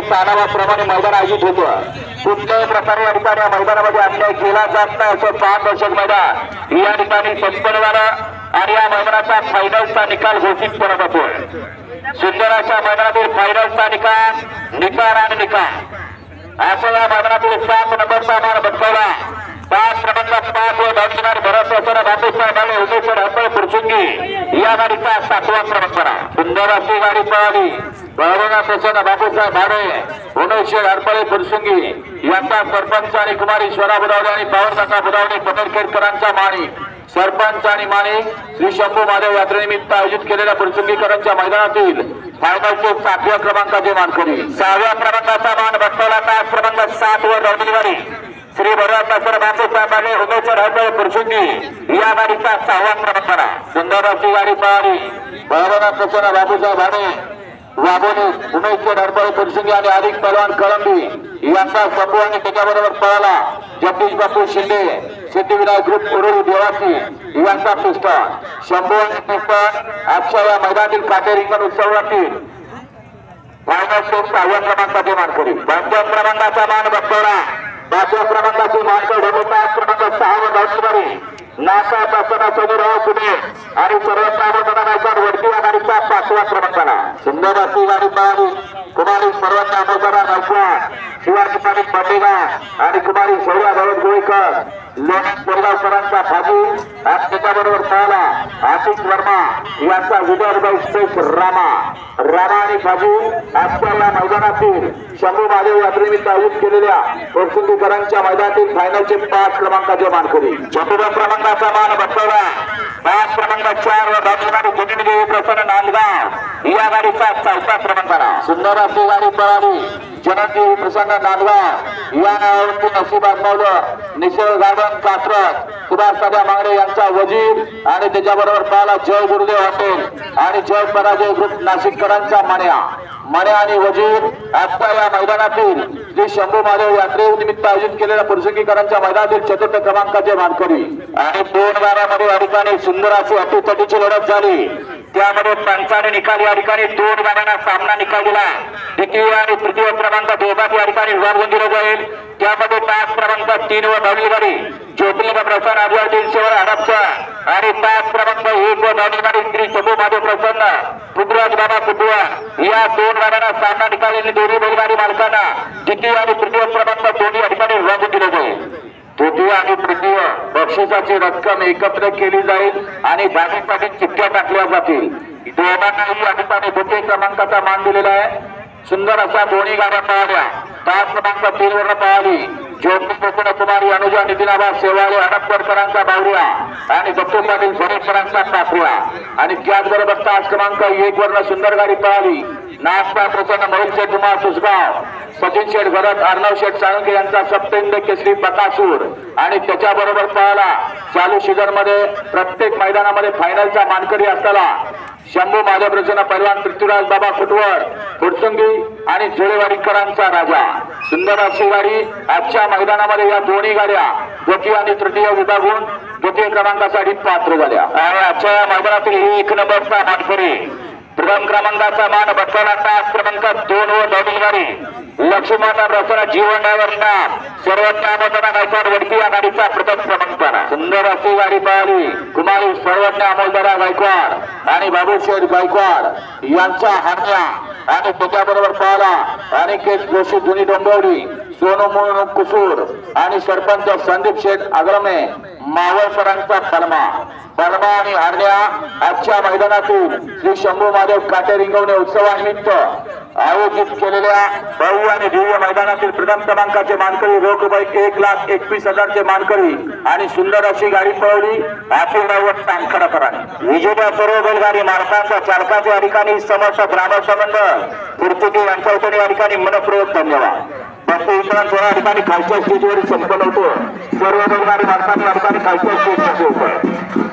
सालावाप्रमाणे मैदान आयोजित होतं। कुठल्याही प्रकारे या ठिकाणी या मैदानामध्ये अन्याय केला जात नाही असं 5 दशक मैदान या ठिकाणी संपन्न झालं आणि या मैदानाचा फायनलचा निकाल घोषित करत होतो। सुंदर अशा मैदानातील फायनलचा निकाल आणि निकाल असं या मैदानातील 7 नंबरचा मान बसवला। 5 क्रमांक 5 व धावणारे भरत असताना बापूसाहेब आणि उमेशवर हरपळे पुरसुंगी या गाडीचा 7वा क्रमांक। सुंदर अशी गाडी पळाली। बळवंत प्रसन्न बापूसाहेब भाडे उमेशवर हरपळे पुरसुंगी यांचा सरपंच आणि कुमारी स्वरा बुधावडे आणि पावरकाका बुधावडे पटेलखेडकरांचा माणिक सरपंच आणि माणिक श्री शंभू महादेव यात्रेनिमित्त आयोजित केलेल्या पुरसुंगीकरांच्या मैदानातील फायनलचे 7व्या क्रमांकाचे मानकरी। 6व्या क्रमांकाचा मान बसवला। 5 क्रमांक 7 वर धावलेली गाडी श्री भरत असर बापूसाहेब आणि उमेशवर हरपळे पुरसुंगी या गाडीचा 6वा क्रमांक। सुंदर अशी गाडी पळाली। बळवंत प्रसन्न बापूसाहेब भाडे वाघोली उमेशवर हरपळे पुरसुंगी आणि अधिक पहलवान कळंबी यांचा शंभू आणि त्याच्याबरोबर पळाला जगदीश बापू शिंदे सिद्धिविनायक ग्रुप उरुळी देवाची यांचा पिस्टन। शंभू आणि पिस्टन आजच्या या मैदानातील काटे रिंगण उत्सवातील फायनलचे 6व्या क्रमांकाचे मानकरी। 5व्या क्रमांकाचा मान बसवला। 5व्या क्रमांकाची मानकरी ढोबळे 5 क्रमांक 6 वर धावणारी नासा तासना समीरराव पुणे आणि सर्वत्र नायकर वरती या गाडीचा 5वा क्रमांकाला। सुंदर अशी गाडी पळाली। कुमारी सर्वत्र अमोदरा गायकवाड शिवाजी पाटील पाटेगाव आणि कुमारी शौर्या गवत गोळीकर लोणंद कोरगावकरांचा भाजी आज त्याच्याबरोबर पळाला आशिष वर्मा यांचा विदर्भ एक्सप्रेस रामा आणि भाजी आजच्या या मैदानातील शंभू महादेव यात्रेनिमित्त आयोजित केलेल्या पुरसुंगीकरांच्या मैदानातील फायनलचे 5 क्रमांकाचे मानकरी। 4व्या क्रमांकाचा मान बसवला। 5 क्रमांक 4 वर धावणारी गोविंददेवी प्रसन्न नांदगाव या गाडीचा 4था क्रमांकाला। सुंदर अशी गाडी पळाली। जनकदेवी प्रसन्न नांदगाव या नावावरती नशीब आजमावलं निसर्ग गार्डन कात्रज सुभाष दादा मांगडे यांचा वजीर आणि त्याच्याबरोबर पळाला जय गुरुदेव हॉटेल आणि जय पराजय ग्रुप नाशिककरांचा मण्या आणि वजीर आजच्या या मैदानातील श्री शंभू महादेव यात्रेनिमित्त आयोजित केलेल्या पुरसुंगीकरांच्या मैदानातील 4थ्या क्रमांकाचे मानकरी। आणि 2 गाड्यांमध्ये या ठिकाणी सुंदर अशी अटीतटीची लढत झाली। त्यामध्ये पंचाने निकाल या ठिकाणी 2 गाड्यांना सामना निकाल दिला। द्वितीय आणि तृतीय क्रमांक दोघात या ठिकाणी विभाग दिला जाईल। त्यामध्ये 5 क्रमांक 3 वर धावलेली गाडी ज्योतिर्लिंग प्रसन्न आदिवासी 300 वर हडपचा आणि 5 क्रमांक 1 वर धावलेली गाडी श्री शंभू महादेव प्रसन्न पुत्रराज बाबा कुटुवा या 2 गाड्यांना सामना निकाल दोन्ही बैलगाडी मालकांना द्वितीय आणि तृतीय क्रमांक दोन्ही या ठिकाणी विभाग दिले जाईल। तृतीय आणि तृतीय बक्षिसाची रक्कम एकत्र केली जाईल आणि भागीसाठी चिठ्ठ्या टाकल्या जातील। दोघांनाही या ठिकाणी 2 क्रमांकाचा मान दिलेला आहे। सुंदर अशा दोन्ही गाड्या पळाल्या। 5 क्रमांक 3 वर पळाली ज्योती प्रसन्न कुमारी अनुजा नितीनाबा सेवाळे हडपकरांचा बावरिया आणि दत्तू पाटील सोनेकरांचा काफिया आणि त्याचबरोबर 5 क्रमांक 1 वरनं सुंदर गाडी पळाली नाश्ता प्रसन्न मोहिल शेठ कुमार सुसगाव सचिन शेठ भरत अर्णव शेठ साळुंके यांचा सप्तेंद्र केसरी बकासूर आणि त्याच्याबरोबर पळाला चालू सीझन मध्ये प्रत्येक मैदानामध्ये फायनलचा मानकरी असताना शंभू महादेव प्रसन्न पहलवान पृथ्वीराज बाबा फुटवर फुटसुंगी आणि जुळेवाडीकरांचा राजा। सुंदर अशी गाडी आजच्या मैदानामध्ये या दोन्ही गाड्या द्वितीय आणि तृतीय विभागून द्वितीय क्रमांकासाठी पात्र झाल्या आणि आजच्या मैदानातील 1 नंबरचा मानकरी। प्रथम क्रमांकाचा मान बसवला 5 क्रमांक 2 वर धावलेली गाडी लक्ष्मण प्रसन्न जीवन ड्रायव्हर नाम सर्वोच्च अमोलदारा गायकवाड वडकी या गाडीचा प्रथम क्रमांक। सुंदर अशी गाडी पळाली कुमारी सर्वोच्च अमोलदारा गायकवाड आणि बाबूशेठ गायकवाड यांचा हरण्या आणि त्याच्याबरोबर पळाला अनिकेत जोशी जुनी डोंबिवली सोनू मोनू कुसूर आणि सरपंच संदीप शेठ आग्रमे मावळकरांचा बलमा आणि हरण्या आजच्या मैदानातील श्री शंभू महादेव काटे रिंगवणे उत्सवानिमित्त आयोजित केलेल्या भव्य आणि दिव्य मैदानातील प्रथम क्रमांकाचे मानकरी रोख रुपये 1,21,000 चे मानकरी आणि सुंदर अशी गाडी पळवली आशीर्वाद टांगखडकरांनी। विजेत्या सर्व बैलगाडी मालकांच्या चालकाच्या या ठिकाणी समर्थ ग्रामसंबंध पुरतुकी यांच्या वतीने या ठिकाणी मनपूर्वक धन्यवाद। या ठिकाणी खालच्या स्टेजवर संपन्न होतो। सर्व बैलगाडी मालकांनी खालच्या स्टेजवर